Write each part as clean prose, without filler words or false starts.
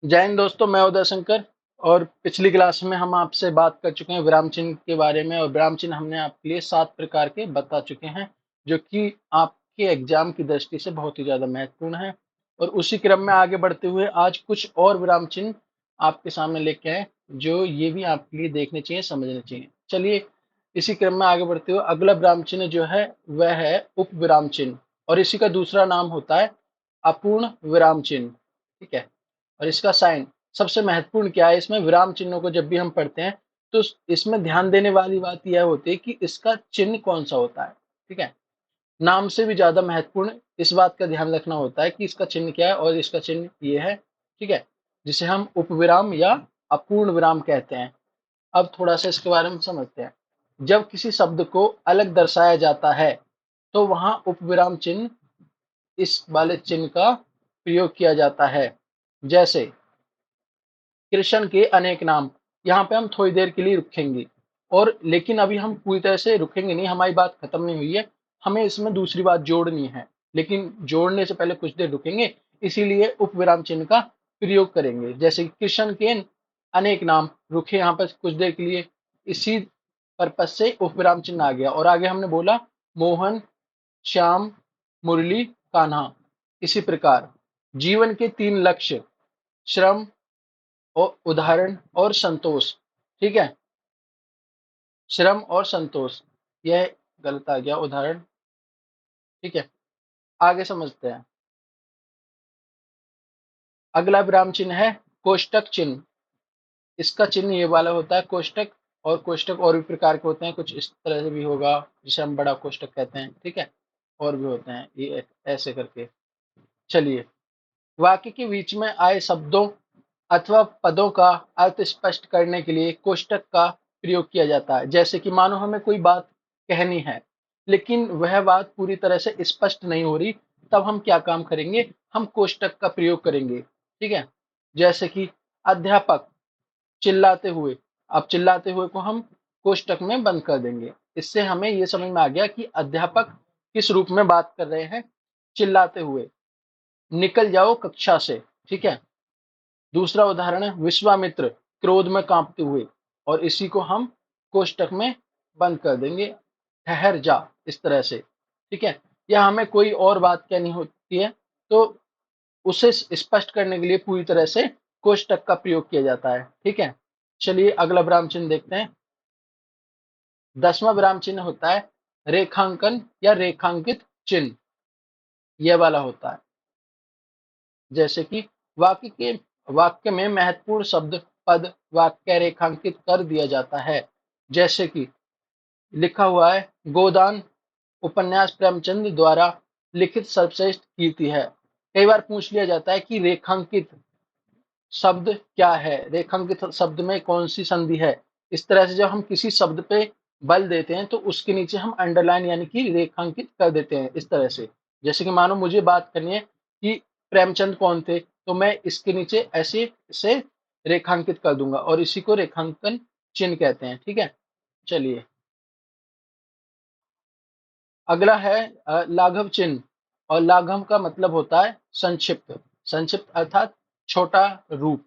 जय हिंद दोस्तों, मैं उदय शंकर। और पिछली क्लास में हम आपसे बात कर चुके हैं विराम चिन्ह के बारे में। और विराम चिन्ह हमने आपके लिए 7 प्रकार के बता चुके हैं, जो कि आपके एग्जाम की दृष्टि से बहुत ही ज़्यादा महत्वपूर्ण है। और उसी क्रम में आगे बढ़ते हुए आज कुछ और विराम चिन्ह आपके सामने लेके आए, जो ये भी आपके लिए देखने चाहिए, समझने चाहिए। चलिए, इसी क्रम में आगे बढ़ते हुए अगला विराम चिन्ह जो है वह है उप विराम चिन्ह, और इसी का दूसरा नाम होता है अपूर्ण विराम चिन्ह। ठीक है। और इसका साइन सबसे महत्वपूर्ण क्या है, इसमें विराम चिन्हों को जब भी हम पढ़ते हैं तो इसमें ध्यान देने वाली बात यह होती है कि इसका चिन्ह कौन सा होता है। ठीक है। नाम से भी ज्यादा महत्वपूर्ण इस बात का ध्यान रखना होता है कि इसका चिन्ह क्या है, और इसका चिन्ह ये है। ठीक है। जिसे हम उपविराम या अपूर्ण विराम कहते हैं। अब थोड़ा सा इसके बारे में समझते हैं। जब किसी शब्द को अलग दर्शाया जाता है तो वहां उपविराम चिन्ह, इस वाले चिन्ह का प्रयोग किया जाता है। जैसे कृष्ण के अनेक नाम। यहाँ पे हम थोड़ी देर के लिए रुकेंगे, और लेकिन अभी हम पूरी तरह से रुकेंगे नहीं, हमारी बात खत्म नहीं हुई है। हमें इसमें दूसरी बात जोड़नी है, लेकिन जोड़ने से पहले कुछ देर रुकेंगे, इसीलिए उपविराम चिन्ह का प्रयोग करेंगे। जैसे कि कृष्ण के अनेक नाम, रुके यहाँ पर कुछ देर के लिए, इसी पर्पज से उपविराम चिन्ह आ गया। और आगे हमने बोला मोहन, श्याम, मुरली, कान्हा। इसी प्रकार जीवन के 3 लक्ष्य, श्रम और उदाहरण और संतोष। ठीक है। श्रम और संतोष, यह गलत आ गया, उदाहरण। ठीक है। आगे समझते हैं। अगला विराम चिन्ह है कोष्टक चिन्ह। इसका चिन्ह ये वाला होता है कोष्टक। और कोष्टक और भी प्रकार के होते हैं, कुछ इस तरह से भी होगा जिसे हम बड़ा कोष्टक कहते हैं। ठीक है। और भी होते हैं ये ऐसे करके। चलिए, वाक्य के बीच में आए शब्दों अथवा पदों का अर्थ स्पष्ट करने के लिए कोष्टक का प्रयोग किया जाता है। जैसे कि मानो हमें कोई बात कहनी है, लेकिन वह बात पूरी तरह से स्पष्ट नहीं हो रही, तब हम क्या काम करेंगे, हम कोष्टक का प्रयोग करेंगे। ठीक है। जैसे कि अध्यापक चिल्लाते हुए। अब चिल्लाते हुए को हम कोष्टक में बंद कर देंगे। इससे हमें यह समझ में आ गया कि अध्यापक किस रूप में बात कर रहे हैं, चिल्लाते हुए। निकल जाओ कक्षा से। ठीक है। दूसरा उदाहरण है विश्वामित्र क्रोध में कांपते हुए, और इसी को हम कोष्टक में बंद कर देंगे, ठहर जा, इस तरह से। ठीक है। या हमें कोई और बात कहनी होती है, तो उसे स्पष्ट करने के लिए पूरी तरह से कोष्टक का प्रयोग किया जाता है। ठीक है। चलिए, अगला विराम चिन्ह देखते हैं। 10वां विराम चिन्ह होता है रेखांकन या रेखांकित चिन्ह। यह वाला होता है। जैसे कि वाक्य के वाक्य में महत्वपूर्ण शब्द, पद, वाक्य रेखांकित कर दिया जाता है। जैसे कि लिखा हुआ है गोदान उपन्यास प्रेमचंद द्वारा लिखित सर्वश्रेष्ठ कीर्ति है। कई बार पूछ लिया जाता है कि रेखांकित शब्द क्या है, रेखांकित शब्द में कौन सी संधि है। इस तरह से जब हम किसी शब्द पे बल देते हैं तो उसके नीचे हम अंडरलाइन यानी कि रेखांकित कर देते हैं, इस तरह से। जैसे कि मानो मुझे बात करनी है कि प्रेमचंद कौन थे, तो मैं इसके नीचे ऐसे से रेखांकित कर दूंगा, और इसी को रेखांकन चिन्ह कहते हैं। ठीक है। चलिए, अगला है लाघव चिन्ह। और लाघव का मतलब होता है संक्षिप्त। संक्षिप्त अर्थात छोटा रूप।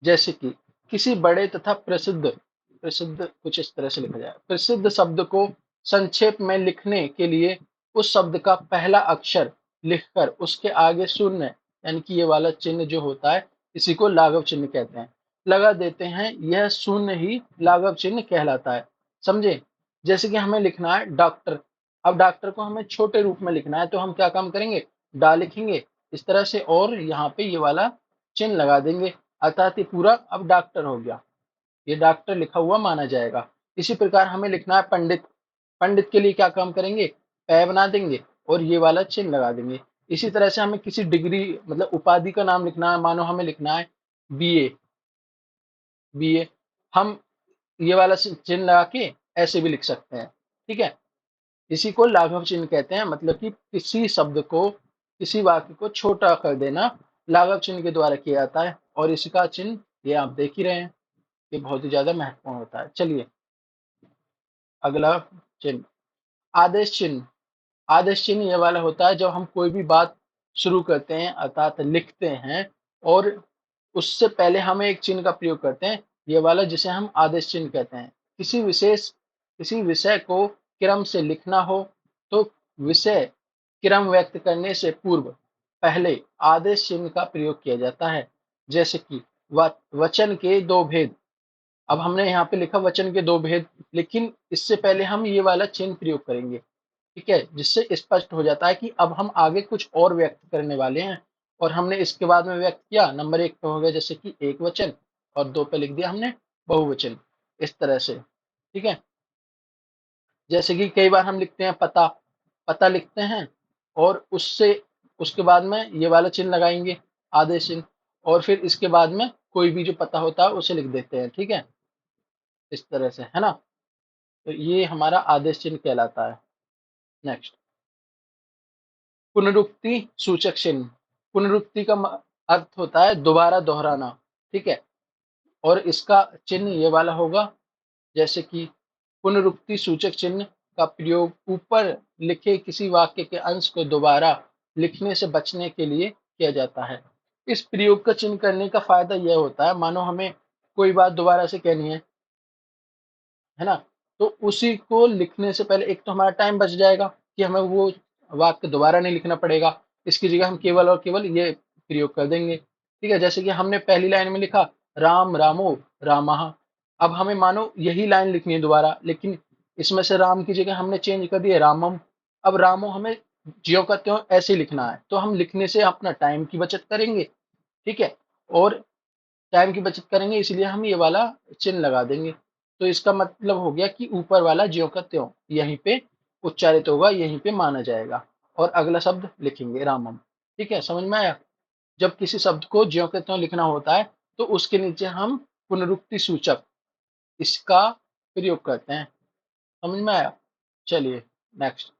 जैसे कि किसी बड़े तथा प्रसिद्ध, प्रसिद्ध कुछ इस तरह से लिखा जाए, प्रसिद्ध शब्द को संक्षेप में लिखने के लिए उस शब्द का पहला अक्षर लिखकर उसके आगे शून्य यानी कि ये वाला चिन्ह जो होता है, इसी को लाघव चिन्ह कहते हैं, लगा देते हैं। यह शून्य ही लाघव चिन्ह कहलाता है। समझे। जैसे कि हमें लिखना है डॉक्टर। अब डॉक्टर को हमें छोटे रूप में लिखना है, तो हम क्या काम करेंगे, डा लिखेंगे इस तरह से, और यहाँ पे ये वाला चिन्ह लगा देंगे। अर्थात ये पूरा अब डॉक्टर हो गया, ये डॉक्टर लिखा हुआ माना जाएगा। इसी प्रकार हमें लिखना है पंडित। पंडित के लिए क्या काम करेंगे, पै बना देंगे और ये वाला चिन्ह लगा देंगे। इसी तरह से हमें किसी डिग्री मतलब उपाधि का नाम लिखना है, मानो हमें लिखना है बीए। बीए हम ये वाला चिन्ह लगा के ऐसे भी लिख सकते हैं। ठीक है। इसी को लाघव चिन्ह कहते हैं, मतलब कि किसी शब्द को, किसी वाक्य को छोटा कर देना लाघव चिन्ह के द्वारा किया जाता है। और इसका चिन्ह ये आप देख ही रहे हैं, ये बहुत ही ज्यादा महत्वपूर्ण होता है। चलिए, अगला चिन्ह आदेश चिन्ह। आदेश चिन्ह ये वाला होता है जब हम कोई भी बात शुरू करते हैं अर्थात लिखते हैं, और उससे पहले हम एक चिन्ह का प्रयोग करते हैं, ये वाला जिसे हम आदेश चिन्ह कहते हैं। किसी विषय को क्रम से लिखना हो तो विषय क्रम व्यक्त करने से पूर्व पहले आदेश चिन्ह का प्रयोग किया जाता है। जैसे कि वचन के दो भेद। अब हमने यहाँ पे लिखा वचन के दो भेद, लेकिन इससे पहले हम ये वाला चिन्ह प्रयोग करेंगे, ठीक है, जिससे स्पष्ट हो जाता है कि अब हम आगे कुछ और व्यक्त करने वाले हैं। और हमने इसके बाद में व्यक्त किया, नंबर एक पे हो गया जैसे कि एक वचन, और दो पे लिख दिया हमने बहुवचन, इस तरह से, ठीक है। जैसे कि कई बार हम लिखते हैं पता, पता लिखते हैं और उससे उसके बाद में ये वाला चिन्ह लगाएंगे, आदेश चिन्ह, और फिर इसके बाद में कोई भी जो पता होता है उसे लिख देते हैं, ठीक है, इस तरह से, है ना। तो ये हमारा आदेश चिन्ह कहलाता है। नेक्स्ट, पुनरुक्ति सूचक चिन्ह। पुनरुक्ति का अर्थ होता है दोबारा दोहराना, ठीक है, और इसका चिन्ह ये वाला होगा, जैसे कि पुनरुक्ति सूचक चिन्ह का प्रयोग ऊपर लिखे किसी वाक्य के अंश को दोबारा लिखने से बचने के लिए किया जाता है। इस प्रयोग का चिन्ह करने का फायदा यह होता है, मानो हमें कोई बात दोबारा से कहनी है ना, तो उसी को लिखने से पहले एक तो हमारा टाइम बच जाएगा कि हमें वो वाक्य दोबारा नहीं लिखना पड़ेगा, इसकी जगह हम केवल और केवल ये प्रयोग कर देंगे, ठीक है। जैसे कि हमने पहली लाइन में लिखा राम रामो रामः, अब हमें मानो यही लाइन लिखनी है दोबारा, लेकिन इसमें से राम की जगह हमने चेंज कर दिया रामम। अब रामो हमें ज्यो का त्यों ऐसे ही लिखना है, तो हम लिखने से अपना टाइम की बचत करेंगे, ठीक है, और टाइम की बचत करेंगे, इसलिए हम ये वाला चिन्ह लगा देंगे। तो इसका मतलब हो गया कि ऊपर वाला ज्यों का त्यों यहीं पे उच्चारित होगा, यहीं पे माना जाएगा, और अगला शब्द लिखेंगे रामम, ठीक है, समझ में आया। जब किसी शब्द को ज्यों के त्यों लिखना होता है तो उसके नीचे हम पुनरुक्ति सूचक इसका प्रयोग करते हैं, समझ में आया। चलिए नेक्स्ट,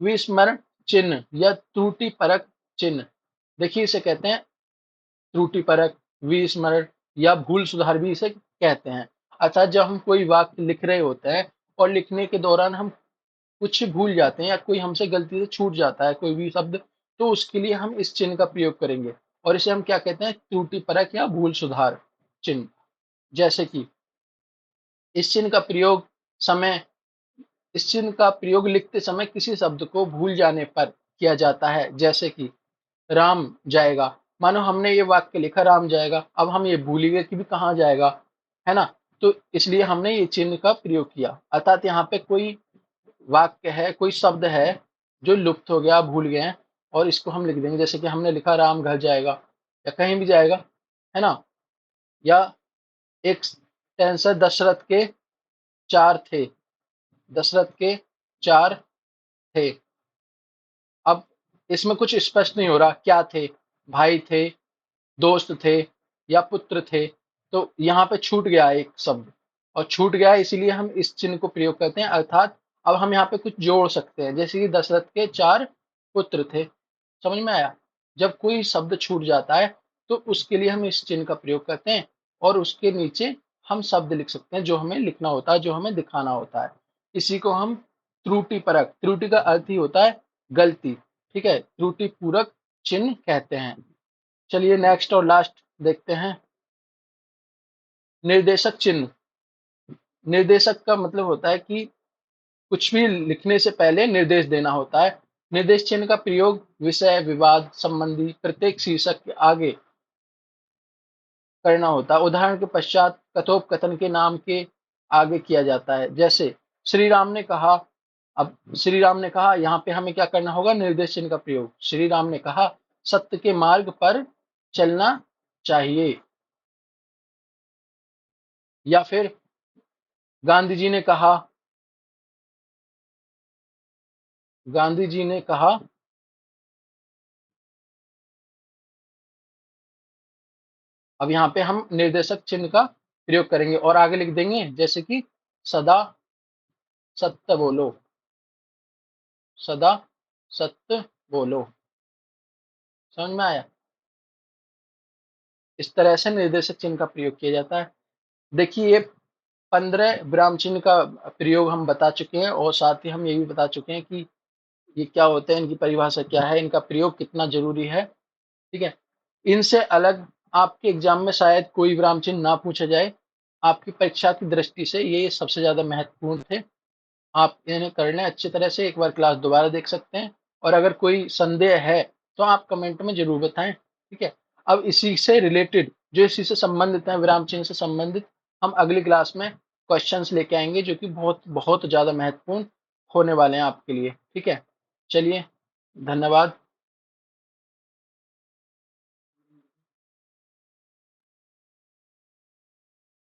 विस्मरण चिन्ह या त्रुटि परक चिन्ह। देखिए इसे कहते हैं त्रुटि परक, विस्मरण या भूल सुधार भी इसे कहते हैं। अर्थात जब हम कोई वाक्य लिख रहे होते हैं और लिखने के दौरान हम कुछ भूल जाते हैं या कोई हमसे गलती से छूट जाता है कोई भी शब्द, तो उसके लिए हम इस चिन्ह का प्रयोग करेंगे, और इसे हम क्या कहते हैं, त्रुटि परक या भूल सुधार चिन्ह। जैसे कि इस चिन्ह का प्रयोग समय इस चिन्ह का प्रयोग लिखते समय किसी शब्द को भूल जाने पर किया जाता है। जैसे कि राम जाएगा, मानो हमने ये वाक्य लिखा राम जाएगा, अब हम ये भूल गए कि भी कहाँ जाएगा, है ना, तो इसलिए हमने ये चिन्ह का प्रयोग किया। अर्थात यहाँ पे कोई वाक्य है, कोई शब्द है जो लुप्त हो गया, भूल गए हैं, और इसको हम लिख देंगे, जैसे कि हमने लिखा राम घर जाएगा या कहीं भी जाएगा, है ना, या एक टेंसर दशरथ के चार थे, दशरथ के चार थे। अब इसमें कुछ स्पष्ट नहीं हो रहा क्या थे, भाई थे, दोस्त थे या पुत्र थे, तो यहाँ पे छूट गया एक शब्द, और छूट गया इसीलिए हम इस चिन्ह को प्रयोग करते हैं। अर्थात अब हम यहाँ पे कुछ जोड़ सकते हैं, जैसे कि दशरथ के चार पुत्र थे, समझ में आया। जब कोई शब्द छूट जाता है तो उसके लिए हम इस चिन्ह का प्रयोग करते हैं, और उसके नीचे हम शब्द लिख सकते हैं जो हमें लिखना होता है, जो हमें दिखाना होता है। इसी को हम त्रुटि परक, त्रुटि का अर्थ ही होता है गलती, ठीक है, त्रुटि पूरक चिन्ह कहते हैं। चलिए नेक्स्ट और लास्ट देखते हैं, निर्देशक चिन्ह। निर्देशक का मतलब होता है कि कुछ भी लिखने से पहले निर्देश देना होता है। निर्देश चिन्ह का प्रयोग विषय विवाद संबंधी प्रत्येक शीर्षक के आगे करना होता है। उदाहरण के पश्चात कथोपकथन के नाम के आगे किया जाता है। जैसे श्री राम ने कहा, अब श्री राम ने कहा, यहाँ पे हमें क्या करना होगा, निर्देश चिन्ह का प्रयोग। श्री राम ने कहा सत्य के मार्ग पर चलना चाहिए, या फिर गांधी जी ने कहा, गांधी जी ने कहा, अब यहाँ पे हम निर्देशक चिन्ह का प्रयोग करेंगे और आगे लिख देंगे, जैसे कि सदा सत्य बोलो, सदा सत्य बोलो, समझ में आया। इस तरह से निर्देशक चिन्ह का प्रयोग किया जाता है। देखिए ये 15 विराम चिन्ह का प्रयोग हम बता चुके हैं, और साथ ही हम ये भी बता चुके हैं कि ये क्या होते हैं, इनकी परिभाषा क्या है, इनका प्रयोग कितना जरूरी है, ठीक है। इनसे अलग आपके एग्जाम में शायद कोई विराम चिन्ह ना पूछा जाए। आपकी परीक्षा की दृष्टि से ये सबसे ज़्यादा महत्वपूर्ण थे। आप इन्हें कर लें अच्छी तरह से, एक बार क्लास दोबारा देख सकते हैं, और अगर कोई संदेह है तो आप कमेंट में ज़रूर बताएँ, ठीक है? अब इसी से रिलेटेड, जो इसी से संबंधित हैं, विराम चिन्ह से संबंधित, हम अगली क्लास में क्वेश्चंस लेके आएँगे जो कि बहुत बहुत ज़्यादा महत्वपूर्ण होने वाले हैं आपके लिए, ठीक है? चलिए, धन्यवाद।